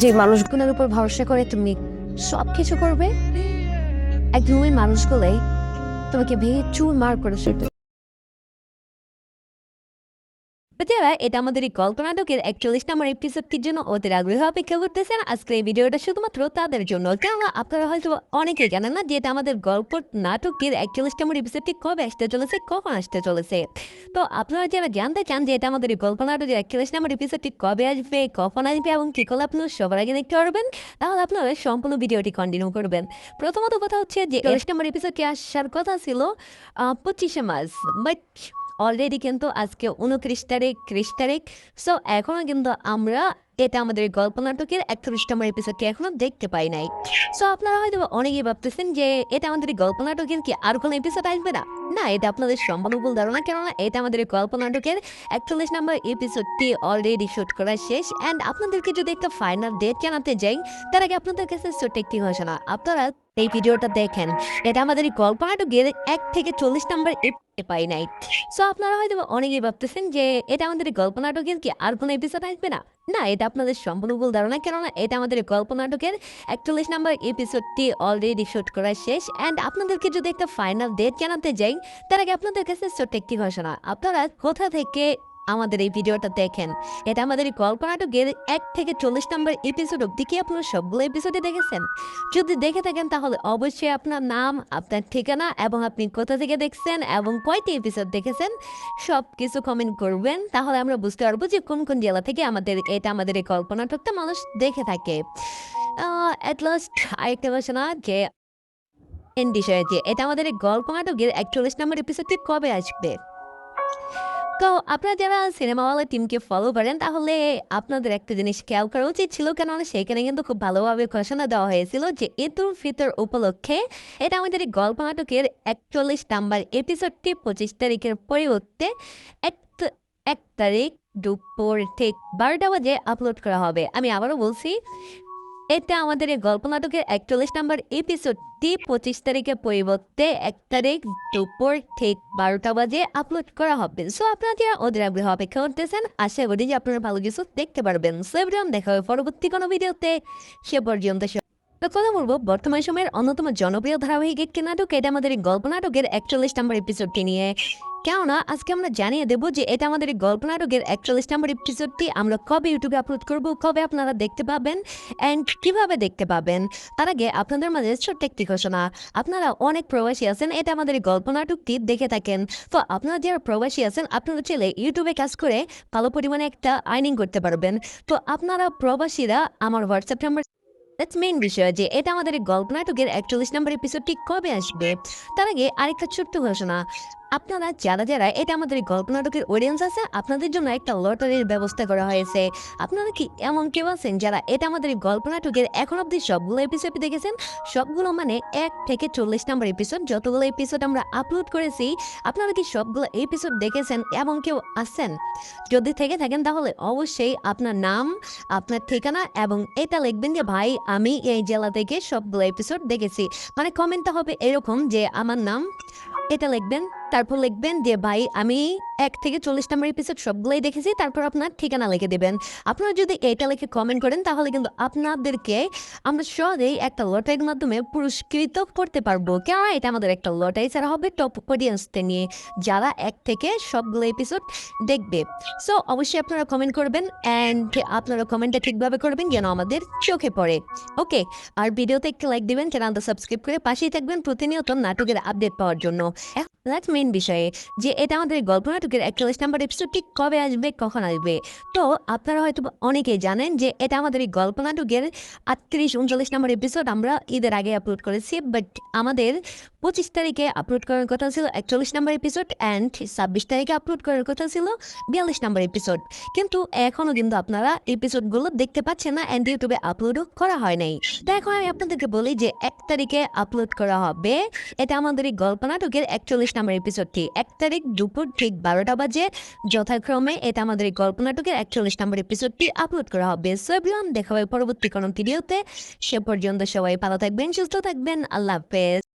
যে মানুষগুলোর উপর ভরসা করে তুমি সব কিছু করবে, একদিন ওই মানুষগুলোই তোমাকে ভেঙে চুরমার করে ফেলবে। যারা এটা আমাদের এই গল্প নাটকের 41 নম্বর এপিসোডটির জন্য ওদের আগ্রহ অপেক্ষা করতেছেন, আজকের এই ভিডিওটা শুধুমাত্র তাদের জন্য। কেননা আপনারা হয়তো অনেকেই জানেন না যে এটা আমাদের গল্প নাটকের 41 নম্বর এপিসোডটি কবে আসতে চলেছে, কখন আসতে চলেছে। তো আপনারা যারা জানতে চান যে এটা আমাদের এই গল্প নাটকের 41 নম্বর এপিসোডটি কবে আসবে, কখন আসবে এবং কী করলে আপনারা সবার আগে দেখতে পারবেন, তাহলে আপনারা সম্পূর্ণ ভিডিওটি কন্টিনিউ করবেন। প্রথমত কথা হচ্ছে যে 41 নম্বর এপিসোডটি আসার কথা ছিল 25শে মার্চ, বাট অলরেডি কিন্তু আজকে 29 তারিখ। সো এখনও কিন্তু আমরা এটা আমাদের গল্প নাটকের 41 নম্বর এপিসোডটি এখনো দেখতে পাই নাই। সো আপনারা হয়তো অনেকেই ভাবতেছেন যে এটা আমাদের গল্প নাটকের কি আর কোনো এপিসোড আসবে না। না, এটা আপনাদের সম্পূর্ণ ভুল ধারণা। কেননা এটা আমাদের গল্প নাটকের 41 নম্বর এপিসোডটি অলরেডি শুট করা শেষ। অ্যান্ড আপনাদেরকে যদি একটা ফাইনাল ডেট জানাতে যাই, তার আগে আপনাদের কাছে ছোট্ট একটি ঘোষণা। আপনারা এই ভিডিওটা দেখেন, এটা আমাদের এই গল্প নাটকের 1 থেকে 40 নম্বর পাই নাই। সো আপনারা হয়তো অনেকেই ভাবতেছেন যে এটা আমাদের গল্প নাটকের কি আর কোনো এপিসোড আসবে না। না, এটা আপনাদের সম্পূর্ণ ভুল ধারণা। কেননা এটা আমাদের গল্প নাটকের 41 নম্বর এপিসোডটি অলরেডি শুট করা শেষ। অ্যান্ড আপনাদেরকে যদি একটা ফাইনাল ডেট জানাতে যাই, তার আগে আপনাদের কাছে ছোট্ট একটি ঘোষণা। আপনারা কোথা থেকে আমাদের এই ভিডিওটা দেখেন, এটা আমাদের এই গল্প নাটকের 1 থেকে 40 নম্বর এপিসোড অব্দি কি আপনারা সবগুলো এপিসোডে দেখেছেন? যদি দেখে থাকেন তাহলে অবশ্যই আপনার নাম, আপনার ঠিকানা এবং আপনি কোথা থেকে দেখছেন এবং কয়টি এপিসোড দেখেছেন সব কিছু কমেন্ট করবেন। তাহলে আমরা বুঝতে পারবো যে কোন কোন জেলা থেকে আমাদের এই গল্প নাটকটা মানুষ দেখে থাকে। অ্যাট লাস্ট আরেকটা ঘোষণা যে এন বিষয়ে যে এটা আমাদের এই গল্প নাটকের 41 নম্বর এপিসোডটি কবে আসবে। তো আপনারা যারা সিনেমাওয়ালা টিমকে ফলো করেন, তাহলে আপনাদের একটা জিনিস খেয়াল করা উচিত ছিল। কেননা সেখানে কিন্তু খুব ভালোভাবে ঘোষণা দেওয়া হয়েছিল যে ঈদ উল ফিতর উপলক্ষে এটা আমাদের এই গল্প নাটকের 41 নাম্বার এপিসোডটি 25 তারিখের পরিবর্তে 1 তারিখ দুপুর ঠিক 12টা বাজে আপলোড করা হবে। আমি আবারও বলছি, এটা আমাদের এই গল্প নাটকের 41 নম্বর এপিসোডটি 25 তারিখের পরিবর্তে 1 তারিখ দুপুর ঠিক 12টা বাজে আপলোড করা হবে। সো আপনারা যারা ওদের আগ্রহ অপেক্ষা করতেছেন, আশা করি যে আপনারা ভালো কিছু দেখতে পারবেন। সো এভরিওয়ান, দেখা হবে পরবর্তী কোনো ভিডিওতে। সে পর্যন্ত কথা বলবো বর্তমান সময়ের অন্যতম জনপ্রিয় ধারাবাহিক একটি নাটক, এটা আমাদের এই গল্প নাটকের 41 নম্বর এপিসোডটি নিয়ে। কেননা আজকে আমরা জানিয়ে দেবো যে এটা আমাদের এই গল্প নাটকের 41 নম্বর এপিসোডটি আমরা কবে ইউটিউবে আপলোড করব, কবে আপনারা দেখতে পাবেন অ্যান্ড কিভাবে দেখতে পাবেন। তার আগে আপনাদের মাঝে ছোট্ট একটি ঘোষণা। আপনারা অনেক প্রবাসী আছেন, এটা আমাদের এই গল্প নাটকটি দেখে থাকেন। তো আপনারা যারা প্রবাসী আছেন, আপনারা চাইলে ইউটিউবে কাজ করে ভালো পরিমাণে একটা আর্নিং করতে পারবেন। তো আপনারা প্রবাসীরা আমার হোয়াটসঅ্যাপ নাম্বার, দ্যাটস মেইন বিষয় যে এটা আমাদের এই গল্প নাটকের 41 নম্বর এপিসোডটি কবে আসবে। তার আগে আরেকটা ছোট্ট ঘোষণা। আপনারা যারা এটা আমাদের এই গল্প নাটকের অডিয়েন্স আছে, আপনাদের জন্য একটা লটারির ব্যবস্থা করা হয়েছে। আপনারা কি এমন কেউ আছেন যারা এটা আমাদের এই গল্প নাটকের এখন অবধি সবগুলো এপিসোড দেখেছেন? সবগুলো মানে 1 থেকে 40 নম্বর এপিসোড, যতগুলো এপিসোড আমরা আপলোড করেছি, আপনারা কি সবগুলো এপিসোড দেখেছেন? এমন কেউ আছেন? যদি থেকে থাকেন তাহলে অবশ্যই আপনার নাম, আপনার ঠিকানা এবং এটা লিখবেন যে ভাই আমি এই জেলা থেকে সবগুলো এপিসোড দেখেছি। মানে কমেন্টটা হবে এরকম যে আমার নাম, এটা লিখবেন, তারপর লিখবেন যে ভাই আমি 1 থেকে 40 নম্বর এপিসোড সবগুলোই দেখেছি, তারপর আপনার ঠিকানা লিখে দেবেন। আপনারা যদি এটা লিখে কমেন্ট করেন তাহলে কিন্তু আপনাদেরকে আমরা সহজেই একটা লটারির মাধ্যমে পুরস্কৃত করতে পারবো। কেননা এটা আমাদের একটা লটারি ছাড়া হবে টপ অডিয়েন্সদের নিয়ে, যারা 1 থেকে সবগুলো এপিসোড দেখবে। সো অবশ্যই আপনারা কমেন্ট করবেন অ্যান্ড আপনারা কমেন্টটা ঠিকভাবে করবেন যেন আমাদের চোখে পড়ে। ওকে, আর ভিডিওতে একটা লাইক দিবেন, চ্যানেলটা সাবস্ক্রাইব করে পাশেই থাকবেন প্রতিনিয়ত নাটকের আপডেট পাওয়ার জন্য। দ্যাটস মেইন বিষয়ে যে এটা আমাদের গল্প নাটকের 41 নম্বর এপিসোডটি কবে আসবে, কখন আসবে। তো আপনারা হয়তো অনেকেই জানেন যে এটা আমাদের এই গল্প নাটকের 38, 39 নম্বর এপিসোড আমরা ঈদের আগে আপলোড করেছি। বাট আমাদের 25 তারিখে আপলোড করার কথা ছিল 41 নম্বর এপিসোড অ্যান্ড 26 তারিখে আপলোড করার কথা ছিল 42 নম্বর এপিসোড। কিন্তু এখনও কিন্তু আপনারা এপিসোডগুলো দেখতে পাচ্ছেন না অ্যান্ড ইউটিউবে আপলোডও করা হয় নাই। তো এখন আমি আপনাদেরকে বলি যে 1 তারিখে আপলোড করা হবে এটা আমাদের এই গল্প নাটকের 41 নম্বর এপিসোডটি। 1 তারিখ দুপুর ঠিক 12টা বাজে যথাক্রমে এটা আমাদের এই গল্প নাটকের 41 নম্বর এপিসোডটি আপলোড করা হবে। সো এভরিওয়ান, দেখা হবে পরবর্তী কোনো ভিডিওতে। সে পর্যন্ত সবাই ভালো থাকবেন, সুস্থ থাকবেন। আল্লাহ হাফেজ।